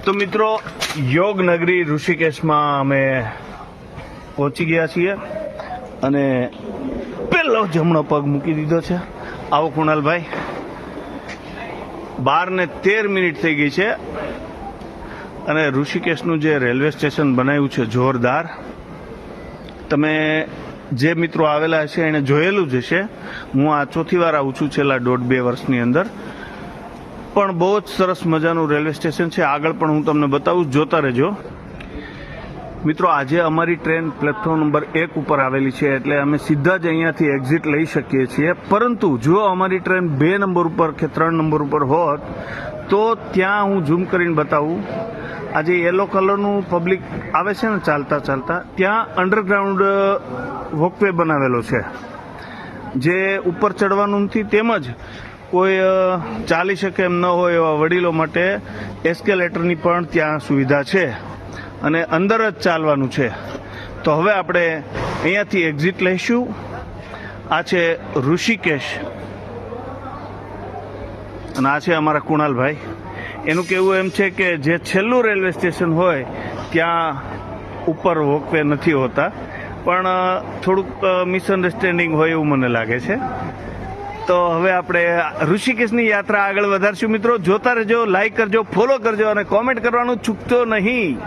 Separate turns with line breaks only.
તો મિત્રો, યોગ નગરી ઋષિકેશમાં અમે પહોંચી ગયા છીએ અને પહેલો જમણો પગ મૂકી દીધો છે. આવો કુણાલભાઈ, 12:13 થઈ ગઈ છે અને ઋષિકેશનું જે રેલવે સ્ટેશન બનાવ્યું છે જોરદાર. તમે જે મિત્રો આવેલા હશે એને જોયેલું જ હશે. હું આ ચોથી વાર આવું છું છેલ્લા 1.5-2 વર્ષની અંદર. પણ બહુ જ સરસ મજાનું રેલવે સ્ટેશન છે. આગળ પણ હું તમને બતાવું, જોતા રહેજો મિત્રો. આજે અમારી ટ્રેન પ્લેટફોર્મ નંબર 1 ઉપર આવેલી છે એટલે અમે સીધા જ અહીંયાથી એક્ઝિટ લઈ શકીએ છીએ. પરંતુ જો અમારી ટ્રેન 2 નંબર ઉપર કે 3 નંબર ઉપર હોત તો ત્યાં હું ઝૂમ કરીને બતાવું. આજે યલો કલરનું પબ્લિક આવે છે ને ચાલતા ચાલતા, ત્યાં અંડરગ્રાઉન્ડ વોકવે બનાવેલો છે જે ઉપર ચડવાનું નથી. તેમજ કોઈ ચાલી શકે એમ ન હોય એવા વડીલો માટે એસ્કેલેટરની પણ ત્યાં સુવિધા છે અને અંદર જ ચાલવાનું છે. તો હવે આપણે અહીંયાથી એક્ઝિટ લઈશું. આ છે ઋષિકેશ અને આ છે અમારા કુણાલભાઈ. એનું કહેવું એમ છે કે જે છેલ્લું રેલવે સ્ટેશન હોય ત્યાં ઉપર વોકવે નથી હોતા, પણ થોડુંક મિસઅન્ડરસ્ટેન્ડિંગ હોય એવું મને લાગે છે. તો હવે આપણે ઋષિકેશની યાત્રા આગળ વધારશું. મિત્રો જોતા રહેજો, લાઈક કરજો, ફોલો કરજો અને કોમેન્ટ કરવાનું ચૂકતો નહીં.